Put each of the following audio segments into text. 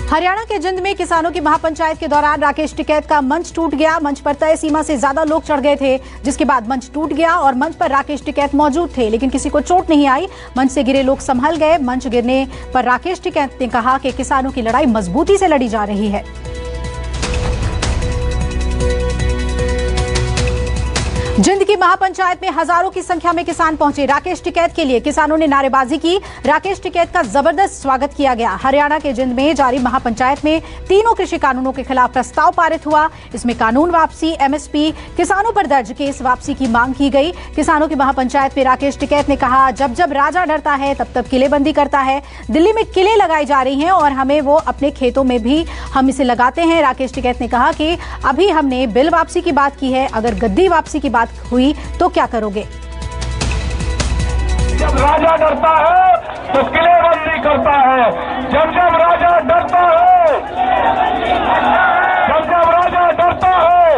हरियाणा के जिंद में किसानों की महापंचायत के दौरान राकेश टिकैत का मंच टूट गया। मंच पर तय सीमा से ज्यादा लोग चढ़ गए थे, जिसके बाद मंच टूट गया और मंच पर राकेश टिकैत मौजूद थे, लेकिन किसी को चोट नहीं आई। मंच से गिरे लोग संभल गए। मंच गिरने पर राकेश टिकैत ने कहा कि किसानों की लड़ाई मजबूती से लड़ी जा रही है। जिंद की महापंचायत में हजारों की संख्या में किसान पहुंचे। राकेश टिकैत के लिए किसानों ने नारेबाजी की। राकेश टिकैत का जबरदस्त स्वागत किया गया। हरियाणा के जिंद में जारी महापंचायत में तीनों कृषि कानूनों के खिलाफ प्रस्ताव पारित हुआ। इसमें कानून वापसी, एमएसपी, किसानों पर दर्ज केस वापसी की मांग की गई। किसानों की महापंचायत में राकेश टिकैत ने कहा, जब जब राजा डरता है तब तब किलेबंदी करता है। दिल्ली में किले लगाई जा रही हैं और हमें वो अपने खेतों में भी हम इसे लगाते हैं। राकेश टिकैत ने कहा कि अभी हमने बिल वापसी की बात की है, अगर गद्दी वापसी की बात हुई तो क्या करोगे? जब राजा डरता है तो किलेबंदी करता है। जब जब राजा डरता है, जब जब राजा डरता है,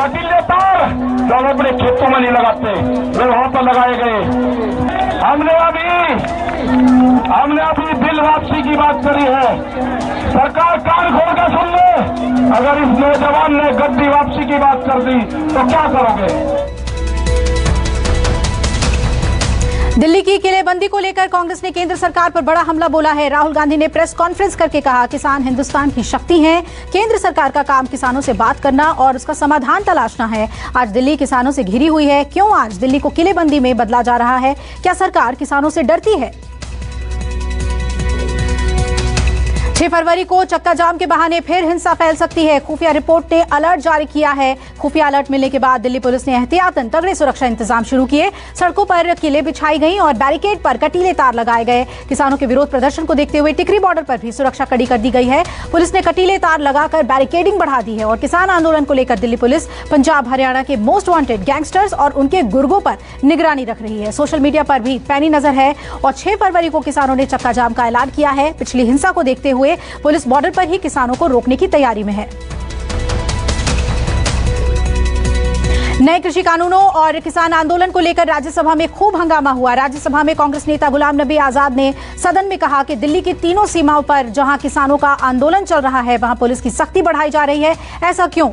कटीले तार जो हम अपने खेतों में नहीं लगाते, वे वहां पर लगाए गए। हमने अभी बिल वापसी की बात करी है। सरकार कान खोल कर सुन ले, अगर इस नौजवान ने गद्दी वापसी की बात कर दी तो क्या करोगे? दिल्ली की किलेबंदी को लेकर कांग्रेस ने केंद्र सरकार पर बड़ा हमला बोला है। राहुल गांधी ने प्रेस कॉन्फ्रेंस करके कहा, किसान हिंदुस्तान की शक्ति हैं। केंद्र सरकार का काम किसानों से बात करना और उसका समाधान तलाशना है। आज दिल्ली किसानों से घिरी हुई है। क्यों आज दिल्ली को किलेबंदी में बदला जा रहा है? क्या सरकार किसानों से डरती है? 6 फरवरी को चक्का जाम के बहाने फिर हिंसा फैल सकती है। खुफिया रिपोर्ट ने अलर्ट जारी किया है। खुफिया अलर्ट मिलने के बाद दिल्ली पुलिस ने एहतियातन तगड़े सुरक्षा इंतजाम शुरू किए। सड़कों पर किले बिछाई गई और बैरिकेड पर कटीले तार लगाए गए। किसानों के विरोध प्रदर्शन को देखते हुए टिकरी बॉर्डर पर भी सुरक्षा कड़ी कर दी गई है। पुलिस ने कटीले तार लगाकर बैरिकेडिंग बढ़ा दी है और किसान आंदोलन को लेकर दिल्ली पुलिस पंजाब हरियाणा के मोस्ट वांटेड गैंगस्टर्स और उनके गुर्गों पर निगरानी रख रही है। सोशल मीडिया पर भी पैनी नजर है और 6 फरवरी को किसानों ने चक्का जाम का ऐलान किया है। पिछली हिंसा को देखते हुए पुलिस बॉर्डर पर ही किसानों को रोकने की तैयारी में है। नए कृषि कानूनों और किसान आंदोलन को लेकर राज्यसभा में खूब हंगामा हुआ। राज्यसभा में कांग्रेस नेता गुलाम नबी आजाद ने सदन में कहा कि दिल्ली की तीनों सीमाओं पर जहां किसानों का आंदोलन चल रहा है, वहां पुलिस की सख्ती बढ़ाई जा रही है। ऐसा क्यों?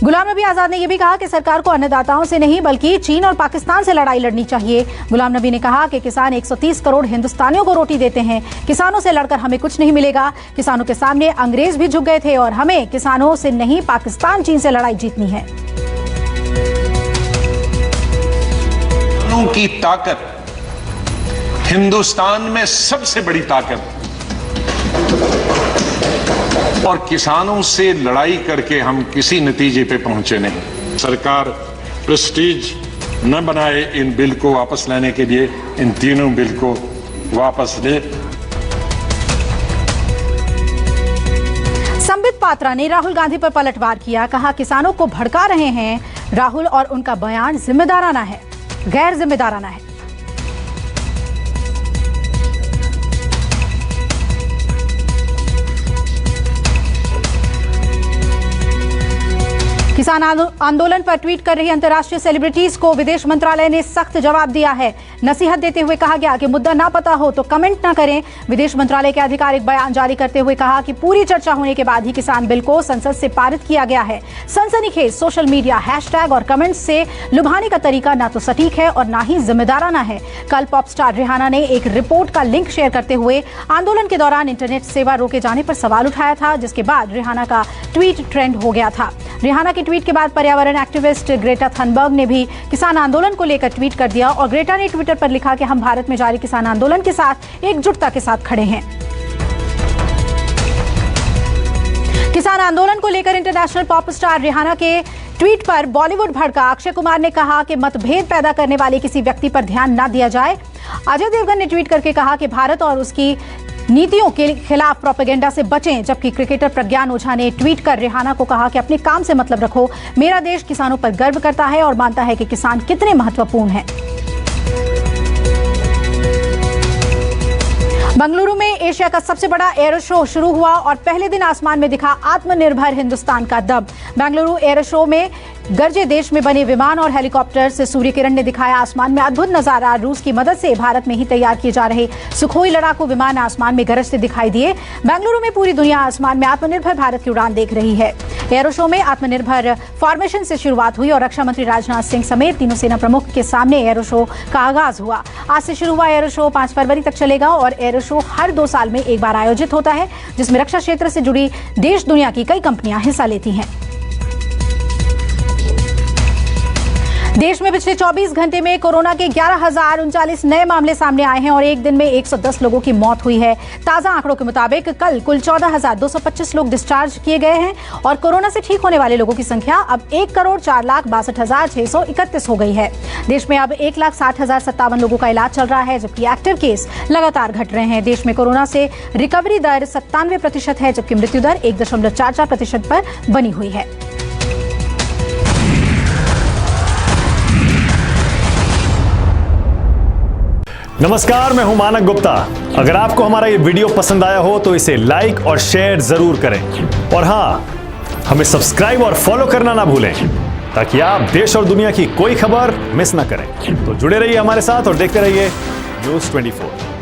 गुलाम नबी आजाद ने यह भी कहा कि सरकार को अन्नदाताओं से नहीं बल्कि चीन और पाकिस्तान से लड़ाई लड़नी चाहिए। गुलाम नबी ने कहा कि किसान 130 करोड़ हिंदुस्तानियों को रोटी देते हैं। किसानों से लड़कर हमें कुछ नहीं मिलेगा। किसानों के सामने अंग्रेज भी झुक गए थे और हमें किसानों से नहीं, पाकिस्तान, चीन से लड़ाई जीतनी है। की ताकत हिंदुस्तान में सबसे बड़ी ताकत, और किसानों से लड़ाई करके हम किसी नतीजे पे पहुंचे नहीं। सरकार प्रेस्टीज न बनाए इन बिल को वापस लाने के लिए। इन तीनों बिल को वापस ले। संबित पात्रा ने राहुल गांधी पर पलटवार किया। कहा, किसानों को भड़का रहे हैं राहुल और उनका बयान जिम्मेदाराना है, गैर जिम्मेदाराना है। किसान आंदोलन पर ट्वीट कर रही अंतर्राष्ट्रीय सेलिब्रिटीज को विदेश मंत्रालय ने सख्त जवाब दिया है। नसीहत देते हुए कहा गया कि मुद्दा ना पता हो तो कमेंट ना करें। विदेश मंत्रालय के आधिकारिक बयान जारी करते हुए कहा कि पूरी चर्चा होने के बाद ही किसान बिल को संसद से पारित किया गया है। सनसनीखेज सोशल मीडिया हैशटैग और कमेंट्स से लुभाने का तरीका ना तो सटीक है और ना ही जिम्मेदाराना है। कल पॉप स्टार रिहाना ने एक रिपोर्ट का लिंक शेयर करते हुए आंदोलन के दौरान इंटरनेट सेवा रोके जाने पर सवाल उठाया था, जिसके बाद रिहाना का ट्वीट ट्रेंड हो गया था। रिहाना की ट्वीट के बाद पर्यावरण एक्टिविस्ट ग्रेटा थनबर्ग ने भी किसान आंदोलन को लेकर ट्वीट कर दिया और ग्रेटा ने ट्विटर पर लिखा कि हम भारत में जारी किसान आंदोलन के साथ एकजुटता के साथ खड़े हैं। किसान आंदोलन को लेकर इंटरनेशनल पॉप स्टार रिहाना के ट्वीट पर बॉलीवुड भड़का। अक्षय कुमार ने कहा कि मतभेद पैदा करने वाले किसी व्यक्ति पर ध्यान न दिया जाए। अजय देवगन ने ट्वीट करके कहा कि भारत और उसकी नीतियों के खिलाफ प्रोपेगेंडा से बचें। जबकि क्रिकेटर प्रज्ञान ओझा ने ट्वीट कर रिहाना को कहा कि अपने काम से मतलब रखो। मेरा देश किसानों पर गर्व करता है और मानता है कि किसान कितने महत्वपूर्ण हैं। बंगलुरु में एशिया का सबसे बड़ा एरो शो शुरू हुआ और पहले दिन आसमान में दिखा आत्मनिर्भर हिंदुस्तान का दम। बेंगलुरु एरो शो में गरजे देश में बने विमान और हेलीकॉप्टर से सूर्य किरण ने दिखाया आसमान में अद्भुत नजारा। रूस की मदद से भारत में ही तैयार किए जा रहे सुखोई लड़ाकू विमान आसमान में गरजते दिखाई दिए। बेंगलुरु में पूरी दुनिया आसमान में आत्मनिर्भर भारत की उड़ान देख रही है। एरो शो में आत्मनिर्भर फॉर्मेशन से शुरुआत हुई और रक्षा मंत्री राजनाथ सिंह समेत तीनों सेना प्रमुख के सामने एरो शो का आगाज हुआ। आज से शुरू हुआ एरो शो 5 फरवरी तक चलेगा और एरो शो हर 2 साल में एक बार आयोजित होता है, जिसमें रक्षा क्षेत्र से जुड़ी देश दुनिया की कई कंपनियां हिस्सा लेती हैं। देश में पिछले 24 घंटे में कोरोना के 11,039 नए मामले सामने आए हैं और एक दिन में 110 लोगों की मौत हुई है। ताजा आंकड़ों के मुताबिक कल कुल 14,225 लोग डिस्चार्ज किए गए हैं और कोरोना से ठीक होने वाले लोगों की संख्या अब 1,04,62,631 हो गई है। देश में अब 1,60,057 लोगों का इलाज चल रहा है, जबकि एक्टिव केस लगातार घट रहे हैं। देश में कोरोना से रिकवरी दर 97% है, जबकि मृत्यु दर 1.44% पर बनी हुई है। नमस्कार, मैं हूं मानक गुप्ता। अगर आपको हमारा ये वीडियो पसंद आया हो तो इसे लाइक और शेयर जरूर करें और हां, हमें सब्सक्राइब और फॉलो करना ना भूलें ताकि आप देश और दुनिया की कोई खबर मिस ना करें। तो जुड़े रहिए हमारे साथ और देखते रहिए न्यूज़ 24।